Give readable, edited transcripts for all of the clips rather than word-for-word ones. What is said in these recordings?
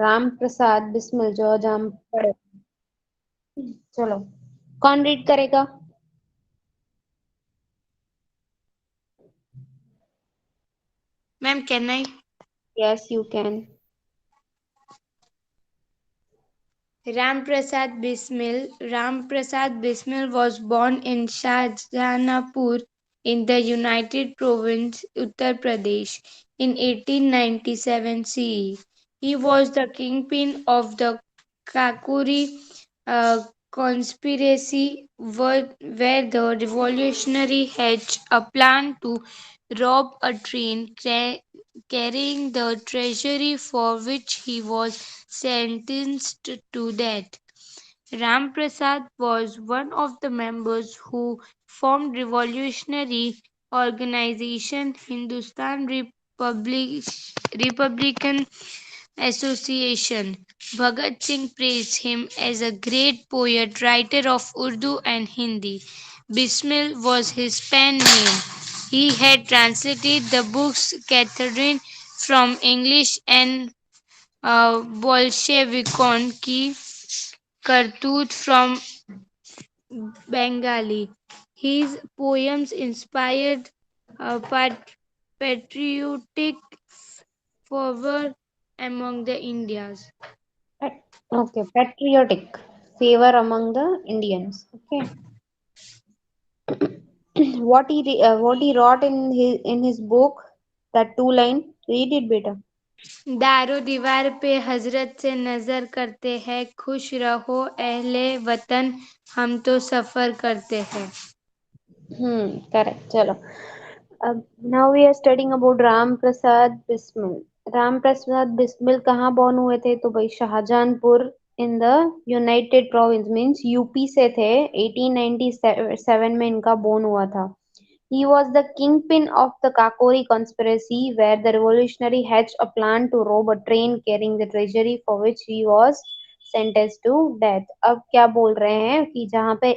राम प्रसाद बिस्मिल जो जहाँ पढ़े। चलो, कौन रीड करेगा? Ma'am can I? Yes you can. Ram Prasad Bismil. Ram Prasad Bismil was born in Shahjahanpur in the United Province, Uttar Pradesh, in 1897 CE. He was the kingpin of the Kakuri conspiracy, where the revolutionary hatched a plan to rob a train carrying the treasury, for which he was sentenced to death. Ram Prasad was one of the members who formed revolutionary organization Republican Association. Bhagat Singh praised him as a great poet, writer of Urdu and Hindi. Bismil was his pen name. He had translated the books Catherine from English and Bolshevicon की करतूत from Bengali. His poems inspired patriotic fervor among the Indians. Okay, patriotic favor among the Indians. Okay. What he wrote in his book, that two line, read it, beta. दारो दीवार पे हजरत से नजर करते हैं, खुश रहो अहले वतन, हम तो सफर करते हैं. Correct. चलो, अब now we are studying about Ram Prasad Bismil. Ram Prasad Bismil कहाँ बॉर्न हुए थे? तो भाई Shahjahanpur in the United province, means UP से थे. 1897 में इनका बॉर्न हुआ था. He was the kingpin of the Kakori conspiracy, where the revolutionary hatched a plan to rob a train carrying the treasury, for which he was sentenced to death. अब क्या बोल रहे हैं कि जहाँ पे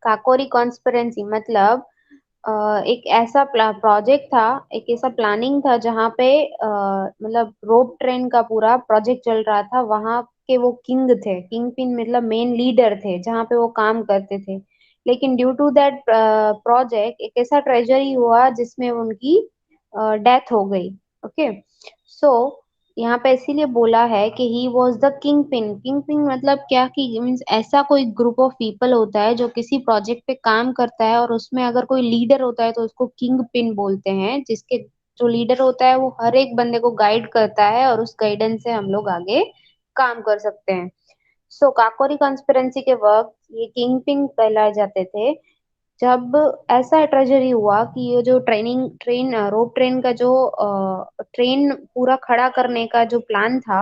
काकोरी कॉन्स्पिरेंसी मतलब एक ऐसा प्रोजेक्ट था, एक ऐसा प्लानिंग था जहाँ पे मतलब रोप ट्रेन का पूरा प्रोजेक्ट चल रहा था. वहां के वो किंग थे, किंग पिन मतलब मेन लीडर थे जहाँ पे वो काम करते थे. लेकिन ड्यू टू दैट प्रोजेक्ट एक ऐसा ट्रेजरी हुआ जिसमें उनकी डेथ हो गई. ओके, सो यहाँ पे इसीलिए बोला है कि he was the king pin. King pin मतलब क्या कि मीन्स ऐसा कोई ग्रुप ऑफ पीपल होता है जो किसी प्रोजेक्ट पे काम करता है, और उसमें अगर कोई लीडर होता है तो उसको किंग पिन बोलते हैं. जिसके जो लीडर होता है वो हर एक बंदे को गाइड करता है, और उस गाइडेंस से हम लोग आगे काम कर सकते हैं. सो काकोरी कॉन्स्पिरेंसी के वक्त ये किंग पिन कहलाए जाते थे. जब ऐसा ट्रेजरी हुआ कि ये जो ट्रेन रोप ट्रेन का जो ट्रेन पूरा खड़ा करने का जो प्लान था,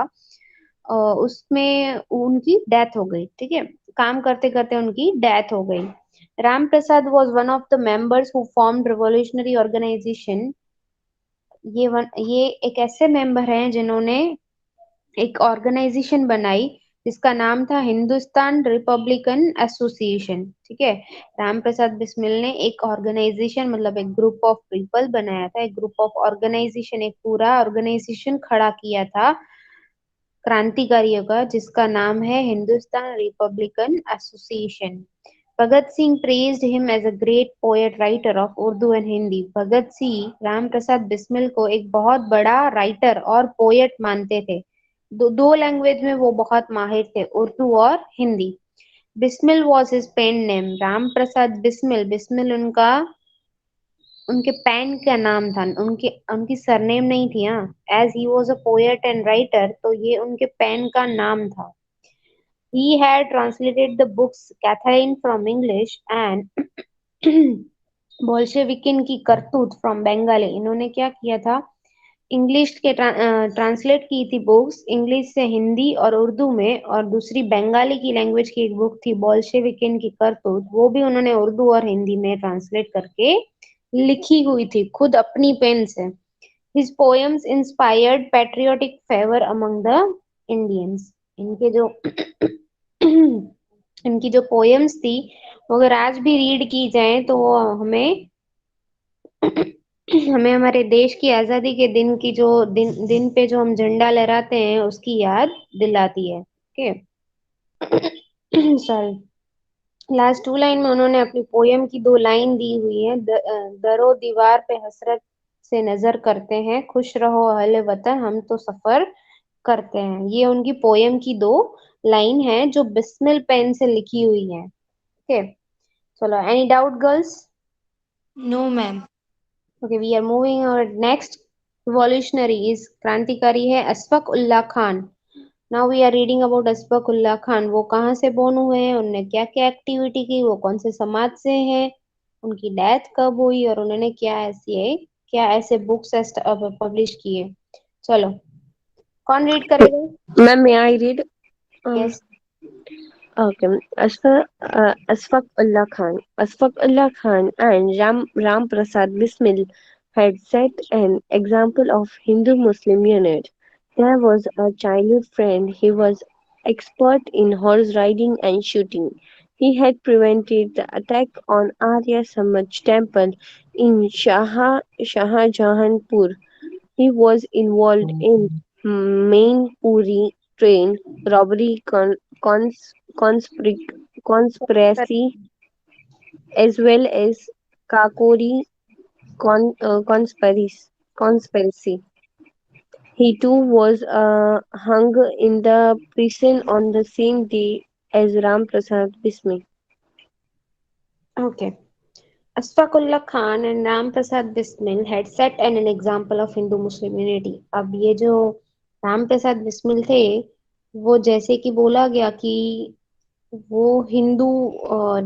उसमें उनकी डेथ हो गई. ठीक है, काम करते करते उनकी डेथ हो गई. Ram Prasad was one of the members who formed revolutionary organisation. ये एक ऐसे मेंबर हैं जिन्होंने एक ऑर्गेनाइजेशन बनाई जिसका नाम था हिंदुस्तान रिपब्लिकन एसोसिएशन. ठीक है, राम प्रसाद बिस्मिल ने एक ऑर्गेनाइजेशन मतलब एक ग्रुप ऑफ पीपल बनाया था, एक ग्रुप ऑफ ऑर्गेनाइजेशन, एक पूरा ऑर्गेनाइजेशन खड़ा किया था क्रांतिकारियों का, जिसका नाम है Hindustan Republican Association. Bhagat Singh praised him as a great poet writer of Urdu and Hindi. Bhagat Singh Ram Prasad Bismil को एक बहुत बड़ा राइटर और पोएट मानते थे. दो लैंग्वेज में वो बहुत माहिर थे, उर्दू और Hindi. Bismil was his pen name. Ram Prasad Bismil, Bismil उनका उनके पेन का नाम था, उनके उनकी सरनेम नहीं थी. हाँ, as he was a poet and writer, तो ये उनके पेन का नाम था. He had translated the books Catherine from English and बोल्शेविकिन की करतूत फ्रॉम बंगाली. इन्होंने क्या किया था, इंग्लिश के ट्रांसलेट की थी बुक्स इंग्लिश से हिंदी और उर्दू में, और दूसरी बंगाली की लैंग्वेज की एक बुक थी बोल्शेविकिन की करतूत, वो भी उन्होंने उर्दू और हिंदी में ट्रांसलेट करके लिखी हुई थी खुद अपनी पेन से. His poems inspired patriotic fervor among the Indians. इनके जो इनकी जो पोएम्स थी वो अगर आज भी रीड की जाए तो वो हमें हमें हमारे देश की आजादी के दिन की जो दिन दिन पे जो हम झंडा लहराते हैं उसकी याद दिलाती है। Okay. Sorry. Last two line में उन्होंने अपनी पोयम की दो लाइन दी हुई है। दरो दीवार पे हसरत से नजर करते हैं, खुश रहो अहले वतन हम तो सफर करते हैं। ये उनकी पोयम की दो लाइन है जो बिस्मिल पेन से लिखी हुई है। ओके। चलो, any doubt girls? No ma'am. Okay, we are moving और नेक्स्ट रिवॉल्यूशनरी इज क्रांतिकारी है Ashfaq Ullah Khan. Now we are reading about Ashfaq Ullah Khan. वो कहाँ से बोर्न हुए हैं, उन्होंने क्या क्या एक्टिविटी की, वो कौन से समाज से हैं, उनकी डेथ कब हुई और उन्होंने क्या ऐसे बुक्स पब्लिश किए। चलो, कौन रीड करेगा? Ma'am, may I read? Uh, yes. okay. Asfaq Ullah Khan. Asfaq Ullah Khan and Ram Prasad Bismil had set an example of Hindu-Muslim unity. There was a childhood friend. He was expert in horse riding and shooting. He had prevented the attack on Arya Samaj temple in Shahjahanpur. He was involved in Mainpuri train robbery conspiracy as well as Kakori conspiracy. He too was hung in the prison on the same day as Ram Prasad Bismi. Okay. Ashfaqullah Khan and Ram Prasad Bismil had set an example of Hindu-Muslim unity. अब ये जो राम प्रसाद बिस्मिल थे, वो जैसे कि बोला गया कि वो हिंदू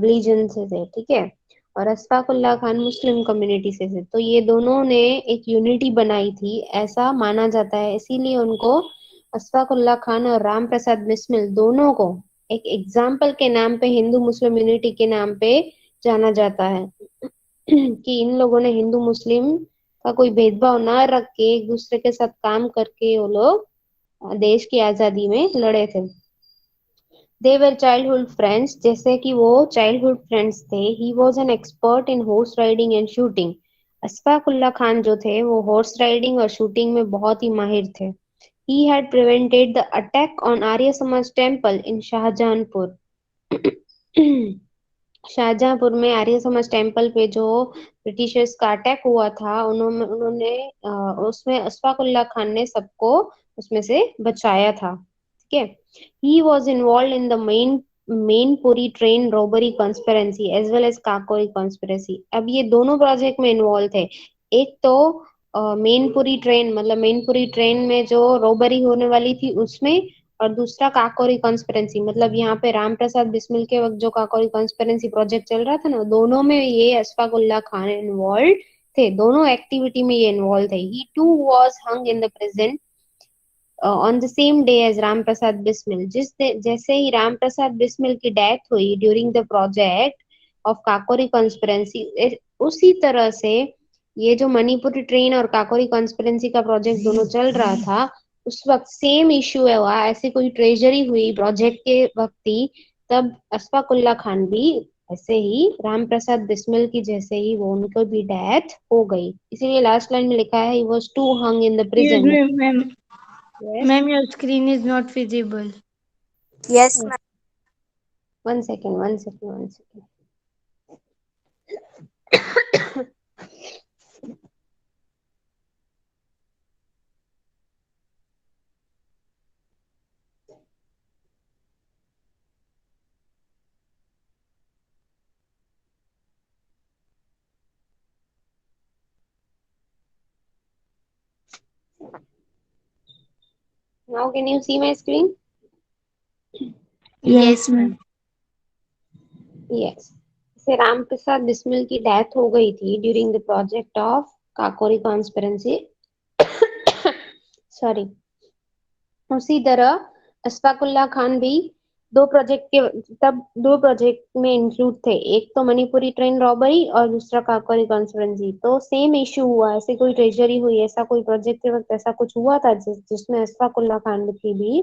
रिलीजन से थे, ठीक है, और अशफाकुल्ला खान मुस्लिम कम्युनिटी से थे। तो ये दोनों ने एक यूनिटी बनाई थी, ऐसा माना जाता है। इसीलिए उनको अशफाकुल्ला खान और राम प्रसाद बिस्मिल दोनों को एक एग्जाम्पल के नाम पे, हिंदू मुस्लिम यूनिटी के नाम पे जाना जाता है। कि इन लोगों ने हिंदू मुस्लिम का कोई भेदभाव ना रख के एक दूसरे के साथ काम करके वो लोग देश की आजादी में लड़े थे। दे वर चाइल्डहुड फ्रेंड्स, जैसे कि वो चाइल्डहुड फ्रेंड्स थे। He was an expert in horse riding and shooting. Ashfaqulla Khan जो थे वो हॉर्स राइडिंग और शूटिंग में बहुत ही माहिर थे। He had prevented the attack on Arya Samaj temple in Shahjahanpur. Shahjahanpur में आर्य समाज टेम्पल पे जो ब्रिटिशर्स का अटैक हुआ था, उन्होंने उन्होंने उसमें अशफाकुल्ला खान ने सबको उसमें से बचाया था। ठीक है। He was involve in the Mainpuri train robbery conspiracy as well as Kakori conspiracy. अब ये दोनों प्रोजेक्ट में इन्वॉल्व थे। एक तो मेनपुरी ट्रेन, मतलब मेनपुरी ट्रेन में जो रॉबरी होने वाली थी उसमें, और दूसरा काकोरी कॉन्स्पिरेंसी, मतलब यहाँ पे राम प्रसाद बिस्मिल के वक्त जो काकोरी कॉन्स्पिरेंसी प्रोजेक्ट चल रहा था ना, दोनों में ये अशफाक उल्लाह खान इन्वॉल्व थे, दोनों एक्टिविटी में ये इन्वॉल्व थे। He too was hung in the present on the same day as Ram Prasad Bismil. जैसे ही राम प्रसाद बिस्मिल की डेथ हुई during the project of Kakori conspiracy, उसी तरह से ये जो मणिपुरी ट्रेन और काकोरी कॉन्स्पिरेंसी का प्रोजेक्ट दोनों चल रहा था, उस वक्त सेम इश्यू है हुआ, ऐसे कोई ट्रेजरी हुई प्रोजेक्ट के वक्त ही, तब अशफाकुल्ला खान भी ऐसे ही राम प्रसाद बिस्मिल की जैसे ही वो उनको भी डेथ हो गई। इसीलिए लास्ट लाइन में लिखा है he was to hang in the Excuse prison. me, ma'am. Yes. Ma'am, your screen is not visible. Yes, ma'am. One second, one second, one second. Now can you see my screen? Yes, ma'am. Yes. से राम प्रसाद बिस्मिल की death हो गई थी during the project of Kakori conspiracy. Sorry. उसी तरह अशफाकुल्ला खान भी दो project के तब दो प्रोजेक्ट में इंक्लूड थे, एक तो मणिपुरी ट्रेन रॉबरी और दूसरा काकोरी कॉन्स्पिरेंसी। तो सेम इश्यू हुआ, ऐसे कोई ट्रेजरी हुई, ऐसा कोई प्रोजेक्ट के वक्त ऐसा कुछ हुआ था जिसमें अशफाकुल्ला खान की भी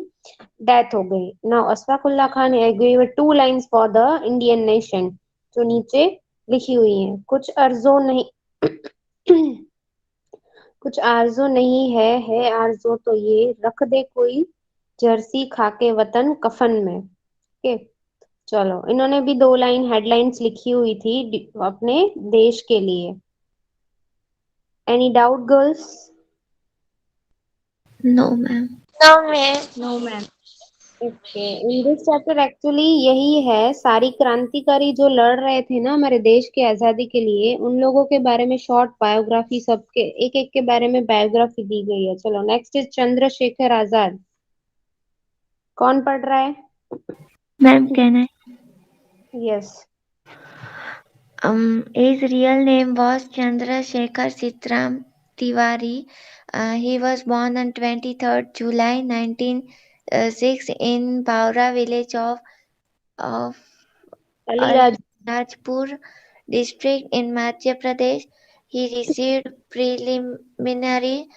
डेथ हो गई। Now Ashfaqulla Khan give two lines for the Indian nation, जो नीचे लिखी हुई है, कुछ अर्जों नहीं। कुछ आरज़ू नहीं है आरज़ू तो ये रख दे कोई जर्सी खाके वतन कफन में। ओके, चलो इन्होंने भी 2 लाइन हेडलाइंस लिखी हुई थी अपने देश के लिए। Any doubt girls? No, ma'am. No, ma'am. No, ma'am. Okay, in this chapter actually यही है, सारी क्रांतिकारी जो लड़ रहे थे ना हमारे देश की आजादी के लिए, उन लोगों के बारे में शॉर्ट बायोग्राफी, सबके एक एक के बारे में बायोग्राफी दी गई है। चलो नेक्स्ट इज चंद्रशेखर आजाद। कौन पढ़ रहा है? Ma'am, can I? Yes. His real name was Chandrasekhar Sitram Tiwari. He was born on 23rd July 1906 in Baura village of Aliraj. Rajpur district in Madhya Pradesh. He received preliminary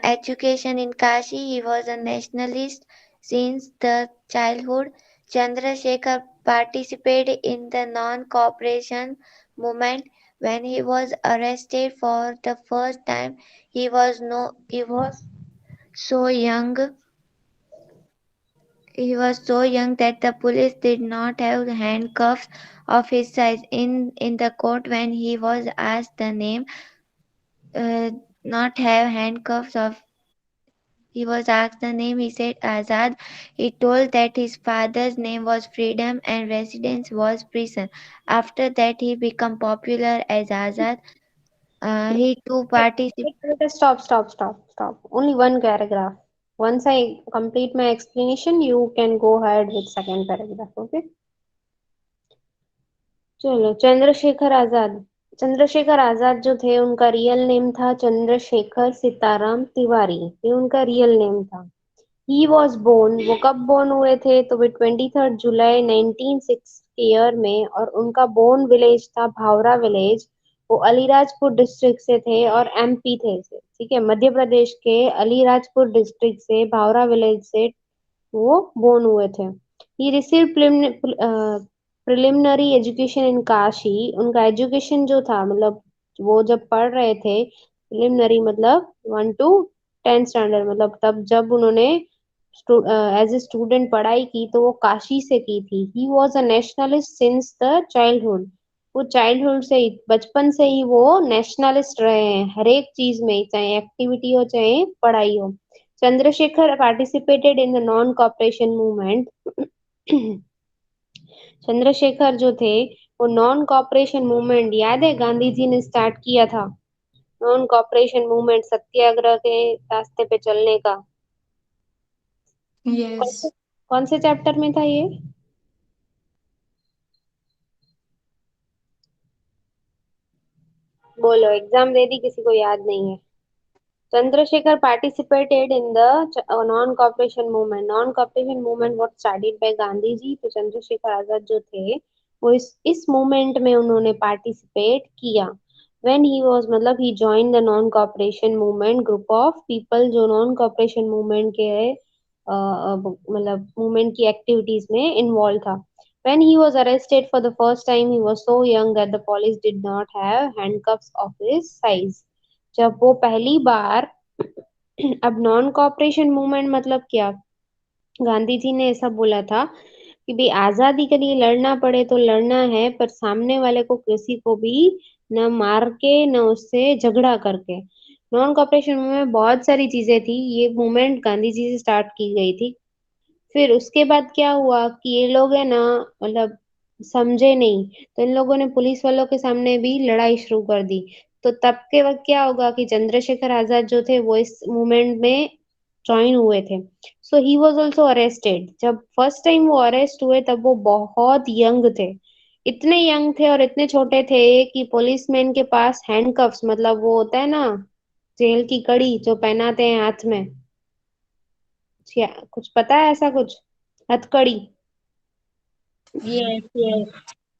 education in Kashi. He was a nationalist since the childhood. Chandrasekhar participated in the non-cooperation movement. When he was arrested for the first time, he was so young. He was so young that the police did not have handcuffs of his size. In the court, when he was asked the name, not have handcuffs of he was asked the name, he said Azad. He told that his father's name was Freedom and residence was prison. After that, he became popular as Azad. He too participated. Stop. Only one paragraph. Once I complete my explanation, you can go ahead with second paragraph. Okay. चलो चंद्रशेखर आजाद। चंद्रशेखर आजाद जो थे उनका real name था चंद्रशेखर सीताराम तिवारी, ये उनका real name था। He was born, वो कब बोर्न हुए थे? तो वे 23 जुलाई 1906 ईयर में, और उनका बोर्न विलेज था भावरा विलेज। वो अलीराजपुर डिस्ट्रिक्ट से थे और एमपी थे से, ठीक है, मध्य प्रदेश के अलीराजपुर डिस्ट्रिक्ट से भावरा विलेज से वो बोर्न हुए थे। He receive preliminary education in Kashi. उनका एजुकेशन जो था, मतलब वो जब पढ़ रहे थे, प्रिलिमिनरी मतलब 1 to 10 स्टैंडर्ड, मतलब तब जब उन्होंने एज ए स्टूडेंट पढ़ाई की तो वो काशी से की थी। ही was a nationalist since the childhood. वो चाइल्डहुड से ही, बचपन से ही वो नेशनलिस्ट रहे हैं हर एक चीज में, चाहे एक्टिविटी हो चाहे पढ़ाई हो। Chandrashekhar participated in the non cooperation movement. Chandrashekhar जो थे वो नॉन कॉपरेशन मूवमेंट, याद है गांधी जी ने स्टार्ट किया था नॉन कॉपरेशन मूवमेंट, सत्याग्रह के रास्ते पे चलने का। Yes. कौन से चैप्टर में था ये? बोलो, एग्जाम दे दी, किसी को याद नहीं है? Chandrashekhar participated in the non-cooperation movement. Non-cooperation movement was started by Gandhi ji. तो चंद्रशेखर आजाद जो थे वो इस मूवमेंट में उन्होंने पार्टिसिपेट किया। When he was, मतलब he joined the non-cooperation movement, group of people जो non-cooperation movement के मतलब मूवमेंट की एक्टिविटीज में इन्वॉल्व था। When he was arrested for the first time, he was so young that the police did not have handcuffs of his size. जब वो पहली बार अब नॉन कॉपरेशन मूवमेंट मतलब क्या? गांधी जी ने ऐसा बोला था कि भाई आजादी के लिए लड़ना पड़े तो लड़ना है, पर सामने वाले को किसी को भी न मार के न उससे झगड़ा करके। नॉन कॉपरेशन मूवमेंट बहुत सारी चीजें थी, ये मूवमेंट गांधी जी से स्टार्ट की गई थी। फिर उसके बाद क्या हुआ कि ये लोग है ना, मतलब समझे नहीं, तो इन लोगों ने पुलिस वालों के सामने भी लड़ाई शुरू कर दी। तो तब के वक्त क्या होगा कि चंद्रशेखर आजाद जो थे वो इस मूवमेंट में ज्वाइन हुए थे। सो ही वॉज ऑल्सो अरेस्टेड। जब फर्स्ट टाइम वो अरेस्ट हुए तब वो बहुत यंग थे, इतने यंग थे और इतने छोटे थे कि पुलिसमैन के पास हैंडकफ्स, मतलब वो होता है ना जेल की कड़ी जो पहनाते हैं हाथ में, कुछ पता है ऐसा कुछ? हथकड़ी। Yes, yes.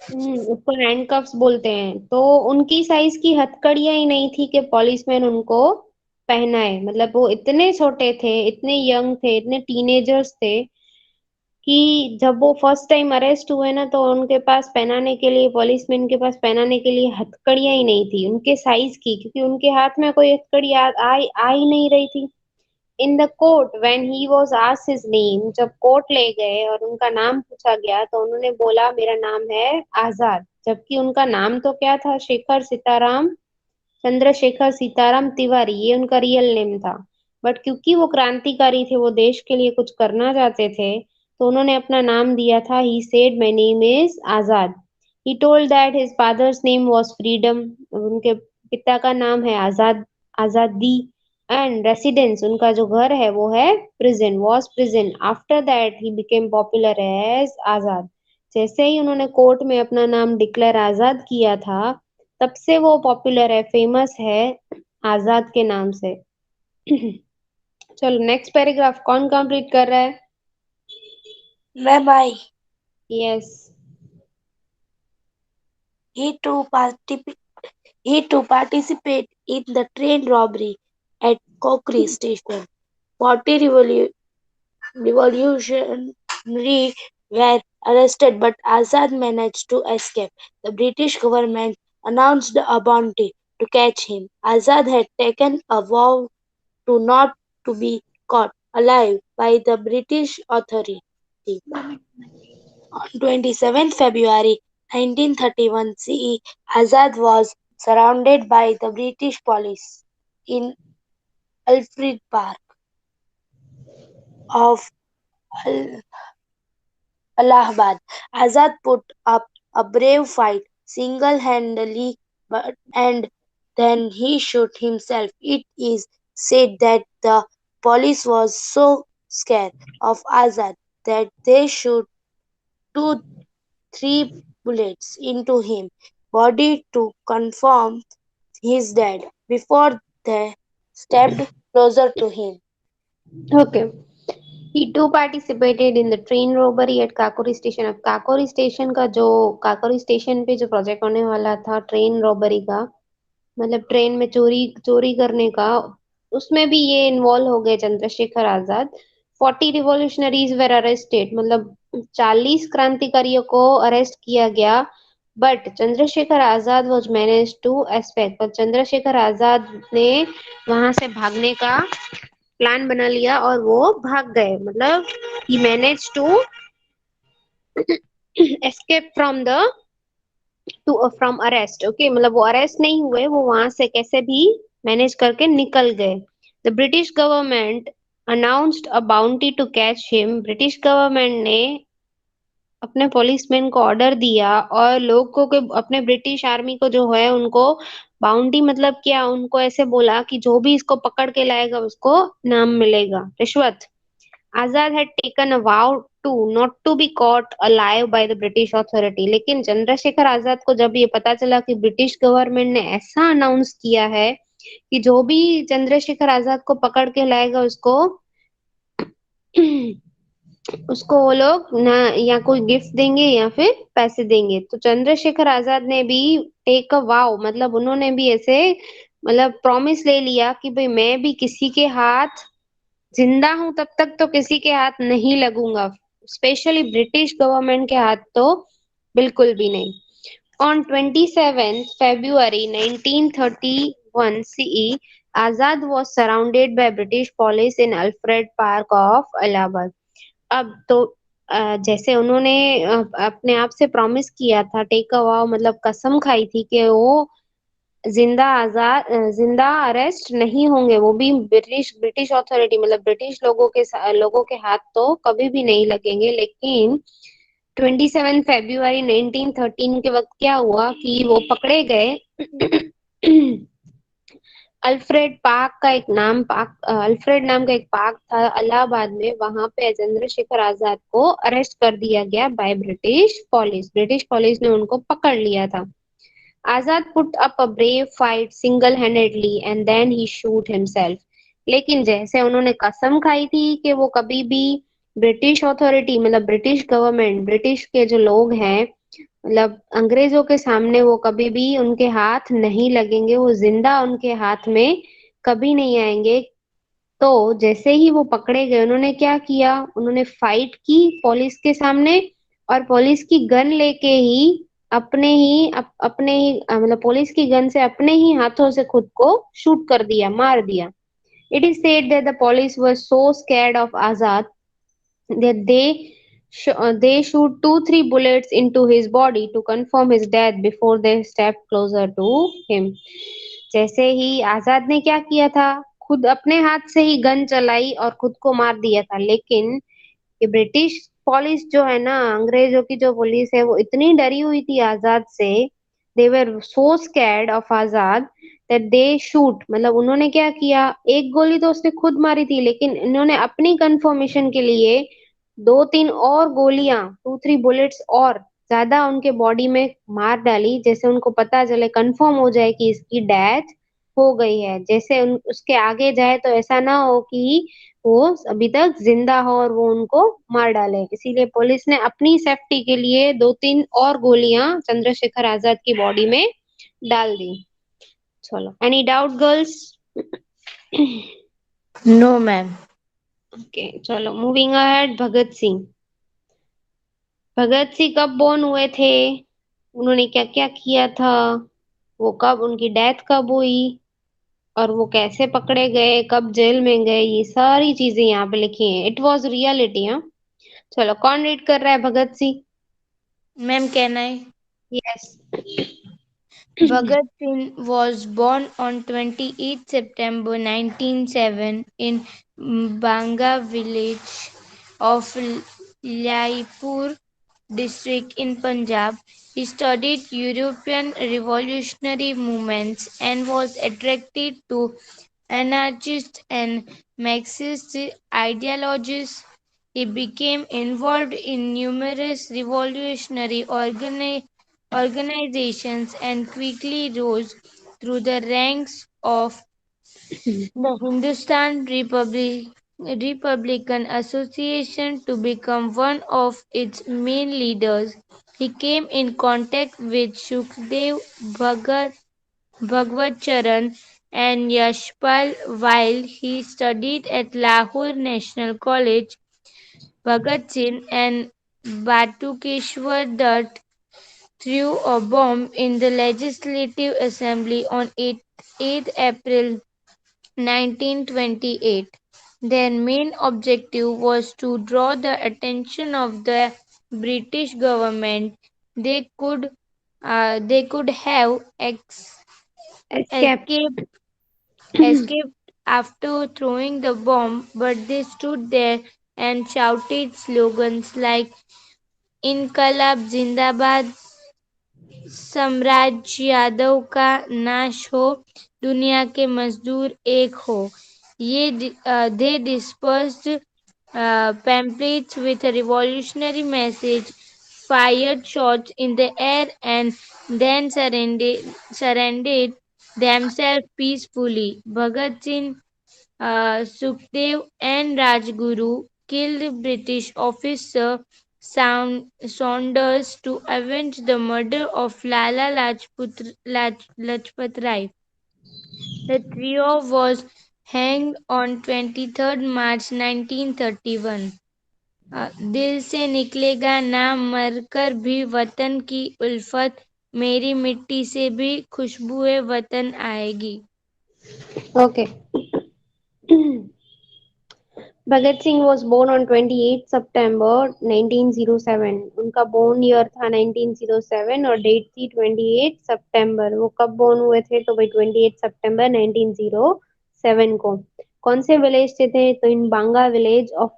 उसको हैंडकफ्स बोलते हैं। तो उनकी साइज की हथकड़ियां ही नहीं थी कि पुलिसमैन उनको पहनाए, मतलब वो इतने छोटे थे, इतने यंग थे, इतने टीनेजर्स थे कि जब वो फर्स्ट टाइम अरेस्ट हुए ना, तो उनके पास पहनाने के लिए, पुलिसमैन के पास पहनाने के लिए हथकड़ियां ही नहीं थी उनके साइज की, क्योंकि उनके हाथ में कोई हथकड़ी आ ही नहीं रही थी। In the court when he was asked his name, जब कोर्ट ले गए और उनका नाम पूछा गया तो उन्होंने बोला मेरा नाम है आजाद, जबकि उनका नाम तो क्या था, शेखर सीताराम, चंद्रशेखर सीताराम तिवारी, ये उनका रियल नेम था। बट क्योंकि वो क्रांतिकारी थे, वो देश के लिए कुछ करना चाहते थे, तो उन्होंने अपना नाम दिया था, he said my name is Azad. He told that his father's name was freedom, उनके पिता का नाम है आजाद, आजादी। एंड रेसिडेंस, उनका जो घर है वो है prison, was prison. After that he became popular as Azad. जैसे ही उन्होंने कोर्ट में अपना नाम डिक्लेयर आजाद किया था, तब से वो पॉपुलर है, फेमस है आजाद के नाम से। चलो नेक्स्ट पैराग्राफ कौन कंप्लीट कर रहा है? मैं भाई yes. he to participate he to participate in the train robbery at Kokri station. 40 revolutionaries were arrested, but Azad managed to escape. The British government announced a bounty to catch him. Azad had taken a vow to not to be caught alive by the British authority. On 27th February 1931 CE, Azad was surrounded by the British police in Alfred Park of Allahabad. Azad put up a brave fight single-handedly and then he shot himself. It is said that the police was so scared of Azad that they shot two three bullets into him body to confirm he's dead before they stepped closer to him. Okay. He too participated in the train robbery at Kakori station. अब Kakori station का जो, Kakori station पे जो project होने वाला था train robbery का, मतलब ट्रेन में चोरी चोरी करने का, उसमें भी ये इन्वॉल्व हो गए Chandrashekhar Azad. 40 revolutionaries were arrested, मतलब 40 क्रांतिकारियों को अरेस्ट किया गया। But Chandrashekhar Azad was manage to escape, पर चंद्रशेखर आजाद ने वहां से भागने का प्लान बना लिया और वो भाग गए, मतलब he manage to escape from the to from arrest. Okay, मतलब वो अरेस्ट नहीं हुए, वो वहां से कैसे भी मैनेज करके निकल गए। The British government announced a bounty to catch him, British government ने अपने पुलिसमैन को ऑर्डर दिया और लोगों के, अपने ब्रिटिश आर्मी को जो है उनको बाउंटी, मतलब क्या, उनको ऐसे बोला कि जो भी इसको पकड़ के लाएगा उसको नाम मिलेगा, रिश्वत। आजाद had taken a vow to not to be caught alive by the British authority, लेकिन चंद्रशेखर आजाद को जब ये पता चला कि ब्रिटिश गवर्नमेंट ने ऐसा अनाउंस किया है कि जो भी चंद्रशेखर आजाद को पकड़ के लाएगा उसको उसको वो लोग ना या कोई गिफ्ट देंगे या फिर पैसे देंगे, तो चंद्रशेखर आजाद ने भी टेक अ वाव, मतलब उन्होंने भी ऐसे, मतलब प्रॉमिस ले लिया कि भाई मैं भी किसी के हाथ, जिंदा हूं तब तक तो किसी के हाथ नहीं लगूंगा, स्पेशली ब्रिटिश गवर्नमेंट के हाथ तो बिल्कुल भी नहीं। On 27th February 1931 CE, Azad was surrounded by British police in Alfred Park of Allahabad. अब तो जैसे उन्होंने अपने आप से प्रॉमिस किया था, टेक अ वाव, मतलब कसम खाई थी कि वो जिंदा अरेस्ट नहीं होंगे, वो भी ब्रिटिश ब्रिटिश अथॉरिटी, मतलब ब्रिटिश लोगों के हाथ तो कभी भी नहीं लगेंगे। लेकिन 27 फरवरी 1913 के वक्त क्या हुआ कि वो पकड़े गए। अल्फ्रेड नाम का एक पार्क था इलाहाबाद में, वहां पे चंद्रशेखर आजाद को अरेस्ट कर दिया गया बाय ब्रिटिश पुलिस ने उनको पकड़ लिया था। Azad put up a brave fight single handedly and then he shoot himself, लेकिन जैसे उन्होंने कसम खाई थी कि वो कभी भी ब्रिटिश अथॉरिटी, मतलब ब्रिटिश गवर्नमेंट, ब्रिटिश के जो लोग हैं, मतलब अंग्रेजों के सामने वो कभी भी उनके हाथ नहीं लगेंगे, वो जिंदा उनके हाथ में कभी नहीं आएंगे, तो जैसे ही वो पकड़े गए उन्होंने क्या किया, उन्होंने फाइट की पुलिस के सामने, और पुलिस की गन लेके ही अपने ही मतलब पुलिस की गन से अपने ही हाथों से खुद को शूट कर दिया, मार दिया। It is said that the police was so scared of Azad that they shoot 2-3 bullets into his body to confirm his death before they step closer to him। जैसे ही आजाद ने क्या किया था, खुद अपने हाथ से ही गन चलाई और खुद को मार दिया था। लेकिन ये ब्रिटिश पुलिस जो है ना, अंग्रेजों की जो पुलिस है, वो इतनी डरी हुई थी आजाद से, they were so scared of Azad that they shoot, मतलब उन्होंने क्या किया, एक गोली तो उसने खुद मारी थी, लेकिन इन्होंने अपनी कंफर्मेशन के लिए 2-3 और गोलियां, 2-3 बुलेट्स और ज्यादा उनके बॉडी में मार डाली, जैसे उनको पता चले, कंफर्म हो जाए कि इसकी डेथ हो गई है। जैसे उसके आगे जाए तो ऐसा ना हो कि वो अभी तक जिंदा हो और वो उनको मार डाले। इसीलिए पुलिस ने अपनी सेफ्टी के लिए 2-3 और गोलियां चंद्रशेखर आजाद की बॉडी में डाल दी। चलो, any doubt girls? No, ma'am. Okay, चलो मूविंग अहेड। भगत सिंह कब बोर्न हुए थे, उन्होंने क्या क्या किया था, वो कब, उनकी डेथ कब हुई, और वो कैसे पकड़े गए, कब जेल में गए, ये सारी चीजें यहाँ पे लिखी हैं। It was reality. हाँ, चलो कौन रीड कर रहा है? Bhagat Singh? Ma'am, can I? यस। Bhagat Singh was born on 28 September 1907 in Banga village of Laipur district in Punjab. He studied European revolutionary movements and was attracted to anarchist and Marxist ideologies. He became involved in numerous revolutionary organizations and quickly rose through the ranks of the Republican Association to become one of its main leaders. He came in contact with Shukdev Bhagwat Charan and Yashpal while he studied at Lahore National College. Bhagat Singh and Batukeshwar Dutt threw a bomb in the Legislative Assembly on 8th April 1928. Their main objective was to draw the attention of the British government. They could have escape. escaped escaped after throwing the bomb, but they stood there and shouted slogans like "Inqilab Zindabad", "साम्राज्य यादव का नाश हो", "दुनिया के मजदूर एक हो"। They dispersed pamphlets with a revolutionary message, fired shots in the air, and then surrendered themselves peacefully. Bhagat Singh, Sukhdev, and Rajguru killed British officer Saunders to avenge the murder of Lala Lajpat Rai. The trio was hanged on 23rd March 1931। दिल से निकलेगा नाम मरकर भी वतन की उल्फत, मेरी मिट्टी से भी खुशबुए वतन आएगी। Okay. Bhagat Singh was born on 28 September 1907। उनका बोर्न ईयर था 1907 और डेट थी 28 सितंबर। वो कब बोर्न हुए थे? तो भाई 28 सितंबर 1907 को। कौन से विलेज से थे? तो in Banga village of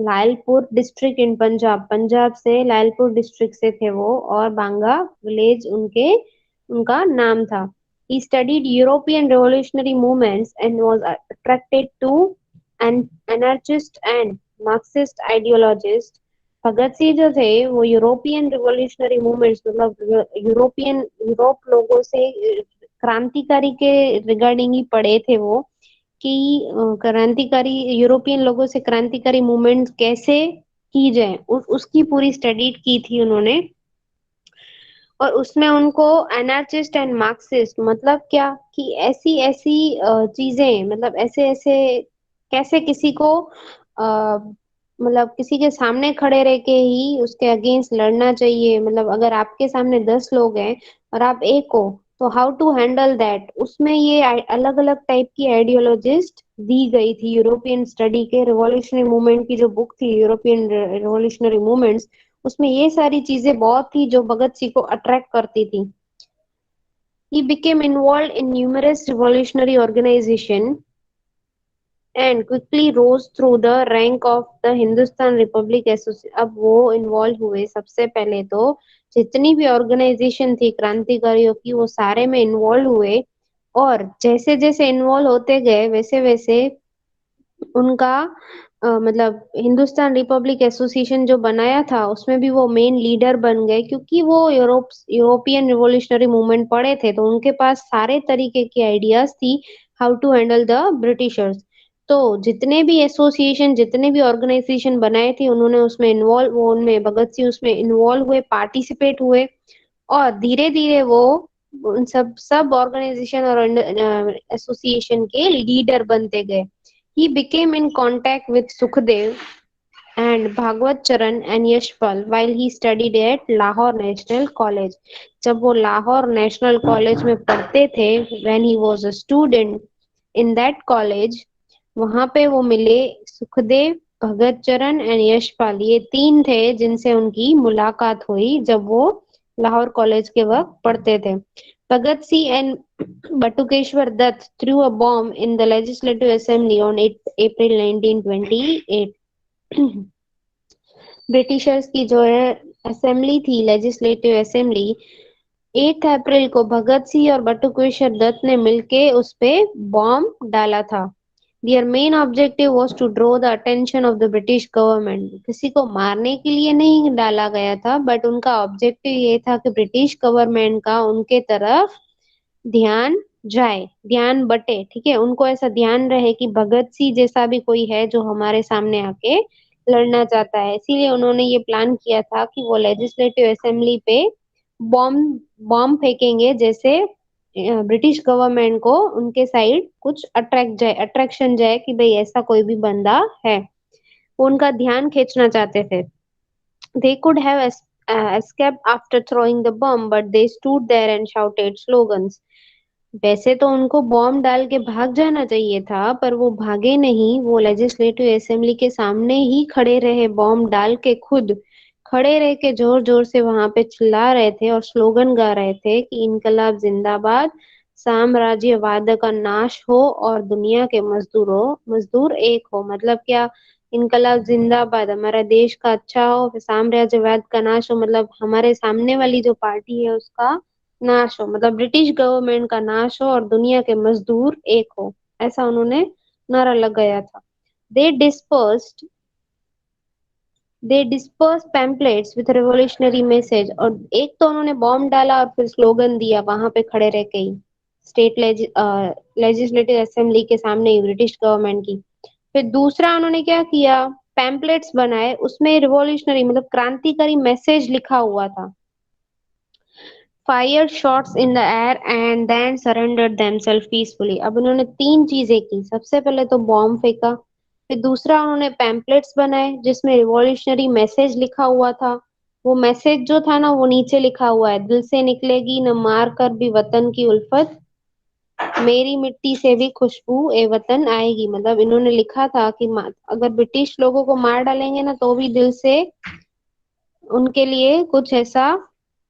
Lalpur district in Punjab. Punjab से लालपुर डिस्ट्रिक्ट से थे वो, और बांगा विलेज उनका नाम था। He studied European revolutionary movements and was attracted to anarchist and Marxist ideologies। Bhagat Singh जो थे वो यूरोपियन रिवॉल्यूशनरी मूवमेंट्स, मतलब यूरोप लोगों से क्रांतिकारी के रिगार्डिंग ही पढ़े थे वो, कि क्रांतिकारी यूरोपियन लोगों से क्रांतिकारी मूवमेंट कैसे की जाए, उसकी पूरी स्टडी की थी उन्होंने। और उसमें उनको एनार्चिस्ट एंड मार्क्सिस्ट मतलब क्या कि ऐसी ऐसी चीजें, मतलब ऐसे ऐसे कैसे किसी को मतलब किसी के सामने खड़े रह के ही उसके अगेंस्ट लड़ना चाहिए, मतलब अगर आपके सामने 10 लोग हैं और आप एक हो तो हाउ टू हैंडल दैट, उसमें ये अलग अलग टाइप की आइडियोलॉजिस्ट दी गई थी। यूरोपियन स्टडी के रिवॉल्यूशनरी मूवमेंट की जो बुक थी, यूरोपियन रिवॉल्यूशनरी मूवमेंट्स, उसमें ये सारी चीजें बहुत थी जो भगत सिंह को अट्रैक्ट करती थी। He became involved in numerous revolutionary organizations and quickly rose through the rank of the Hindustan Republic Association। अब वो इन्वॉल्व हुए, सबसे पहले तो जितनी भी ऑर्गेनाइजेशन थी क्रांतिकारियों की वो सारे में इन्वॉल्व हुए, और जैसे जैसे इन्वॉल्व होते गए वैसे वैसे उनका मतलब हिंदुस्तान रिपब्लिक एसोसिएशन जो बनाया था उसमें भी वो मेन लीडर बन गए, क्योंकि वो यूरोपियन रिवॉल्यूशनरी मूवमेंट पढ़े थे तो उनके पास सारे तरीके की आइडियाज थी how to handle the Britishers. तो जितने भी एसोसिएशन, जितने भी ऑर्गेनाइजेशन बनाए थे उन्होंने उसमें इन्वॉल्व, वो उनमें भगत सिंह उसमें इन्वॉल्व हुए, पार्टिसिपेट हुए, और धीरे धीरे वो उन सब सब ऑर्गेनाइजेशन और एसोसिएशन के लीडर बनते गए। He became in contact with Sukhdev and Bhagwat Charan and Yashpal while he studied at Lahore National College। जब वो लाहौर नेशनल कॉलेज में पढ़ते थे, when he was a student in that college, वहां पे वो मिले सुखदेव, भगत चरण एंड यशपाल, ये तीन थे जिनसे उनकी मुलाकात हुई जब वो लाहौर कॉलेज के वक्त पढ़ते थे। Bhagat Singh and Batukeshwar Dutt threw a bomb in the Legislative Assembly on 8 April 1928। Britishers की जो है असेंबली थी, लेजिस्लेटिव असेंबली, 8 अप्रैल को भगत सिंह और बटुकेश्वर दत्त ने मिलके उस पे बॉम्ब डाला था। Their main objective was to draw the attention of the British government। किसी को मारने के लिए नहीं डाला गया था, बट उनका ऑब्जेक्टिव ये था कि ब्रिटिश गवर्नमेंट का उनके तरफ ध्यान जाए, ध्यान बटे, ठीक है, उनको ऐसा ध्यान रहे कि भगत सिंह जैसा भी कोई है जो हमारे सामने आके लड़ना चाहता है। इसीलिए उन्होंने ये प्लान किया था कि वो लेजिस्लेटिव असेंबली पे बॉम्ब बॉम्ब फेंकेंगे, जैसे ब्रिटिश गवर्नमेंट को उनके साइड कुछ अट्रैक्शन जाए कि भाई ऐसा कोई भी बंदा है, वो उनका ध्यान खींचना चाहते थे। They could have escaped after throwing the bomb, but they stood there and shouted slogans। वैसे तो उनको बॉम्ब डाल के भाग जाना चाहिए था, पर वो भागे नहीं, वो लेजिस्लेटिव असेंबली के सामने ही खड़े रहे, बॉम्ब डाल के खुद खड़े रह के जोर जोर से वहां पे चिल्ला रहे थे और स्लोगन गा रहे थे कि इनकलाब जिंदाबाद, साम्राज्यवाद का नाश हो और दुनिया के मजदूर एक हो। मतलब क्या, इनकलाब जिंदाबाद, हमारा देश का अच्छा हो, फिर साम्राज्यवाद का नाश हो, मतलब हमारे सामने वाली जो पार्टी है उसका नाश हो, मतलब ब्रिटिश गवर्नमेंट का नाश हो और दुनिया के मजदूर एक हो, ऐसा उन्होंने नारा लगाया था। They dispersed they disperse pamphlets with revolutionary message. और एक तो उन्होंने बॉम्ब डाला और फिर स्लोगन दिया वहां पे खड़े रह के ही, स्टेट लेजिस्लेटिव असेंबली के सामने ही ब्रिटिश गवर्नमेंट की। फिर दूसरा उन्होंने क्या किया, पैम्पलेट्स बनाए, उसमें रिवॉल्यूशनरी मतलब क्रांतिकारी मैसेज लिखा हुआ था। Fire shots in the air and then surrendered themselves peacefully. अब उन्होंने तीन चीजें की, सबसे पहले तो बॉम्ब फेंका, फिर दूसरा उन्होंने पैम्पलेट्स बनाए जिसमें रिवॉल्यूशनरी मैसेज लिखा हुआ था। वो मैसेज जो था ना वो नीचे लिखा हुआ है, दिल से निकलेगी न मार कर भी वतन की उल्फत, मेरी मिट्टी से भी खुशबू ए वतन आएगी। मतलब इन्होंने लिखा था कि अगर ब्रिटिश लोगों को मार डालेंगे ना तो भी दिल से उनके लिए कुछ ऐसा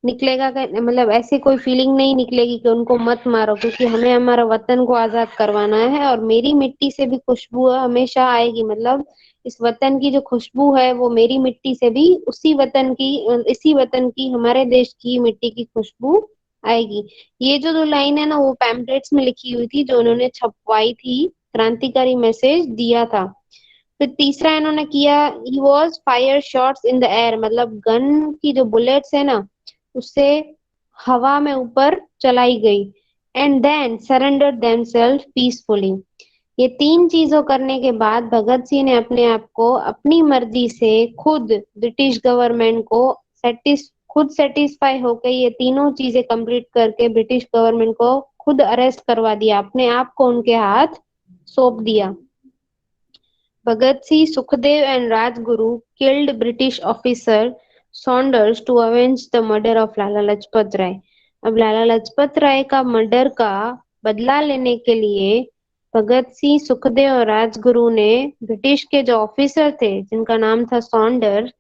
निकलेगा, मतलब ऐसी कोई फीलिंग नहीं निकलेगी कि उनको मत मारो, क्योंकि हमें हमारा वतन को आजाद करवाना है और मेरी मिट्टी से भी खुशबू हमेशा आएगी। मतलब इस वतन की जो खुशबू है वो मेरी मिट्टी से भी इसी वतन की, हमारे देश की मिट्टी की खुशबू आएगी। ये जो दो लाइन है ना वो पैम्पलेट्स में लिखी हुई थी जो उन्होंने छपवाई थी, क्रांतिकारी मैसेज दिया था। फिर तीसरा इन्होंने किया, he was fire shots in the air, मतलब गन की जो बुलेट्स है ना उससे हवा में ऊपर चलाई गई। And then surrender themselves peacefully. ये तीन चीजों करने के बाद भगत सिंह ने अपने आप को अपनी मर्जी से खुद ब्रिटिश गवर्नमेंट को खुद सेटिस्फाई होकर ये तीनों चीजें कंप्लीट करके ब्रिटिश गवर्नमेंट को खुद अरेस्ट करवा दिया, अपने आप को उनके हाथ सौंप दिया। Bhagat Singh, Sukhdev and Rajguru killed British officer Saunders to avenge the murder of Lala Lajpat Rai. अब लाला लजपत राय का मर्डर का बदला लेने के लिए भगत सिंह, सुखदेव और राजगुरु ने ब्रिटिश के जो ऑफिसर थे जिनका नाम था सॉन्डर,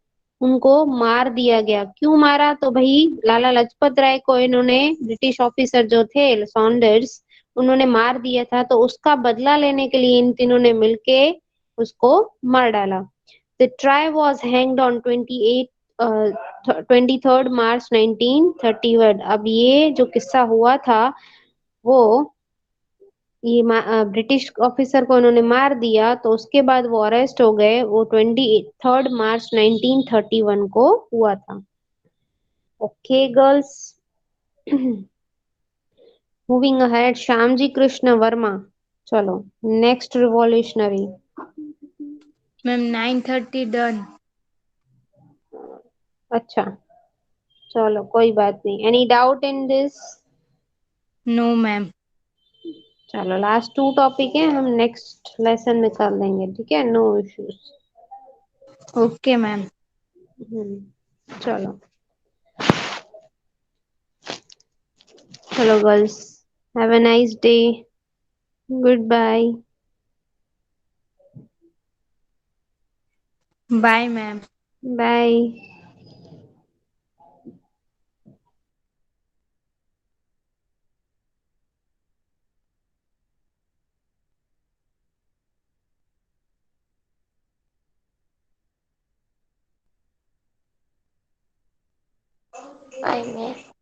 उनको मार दिया गया। क्यों मारा? तो भाई लाला लजपत राय को इन्होंने, ब्रिटिश ऑफिसर जो थे सॉन्डर्स, उन्होंने मार दिया था, तो उसका बदला लेने के लिए इन तीनों ने मिलके उसको मार डाला। The trial was hanged on 23rd March 1931। अब ये जो किस्सा हुआ था वो ये ब्रिटिश ऑफिसर को उन्होंने मार दिया, तो उसके बाद वो अरेस्ट हो गए। वो 23rd March 1931 को हुआ था। Okay girls, moving ahead, Shyamji Krishna Verma. चलो नेक्स्ट रिवॉल्यूशनरी। Ma'am 9:30 done. अच्छा चलो कोई बात नहीं। Any doubt in this? No ma'am. चलो लास्ट 2 टॉपिक है, हम नेक्स्ट लेसन में कर लेंगे, ठीक है? No issues. Okay ma'am. चलो चलो girls, have a nice day, good bye. Bye ma'am. Bye. Bye, miss.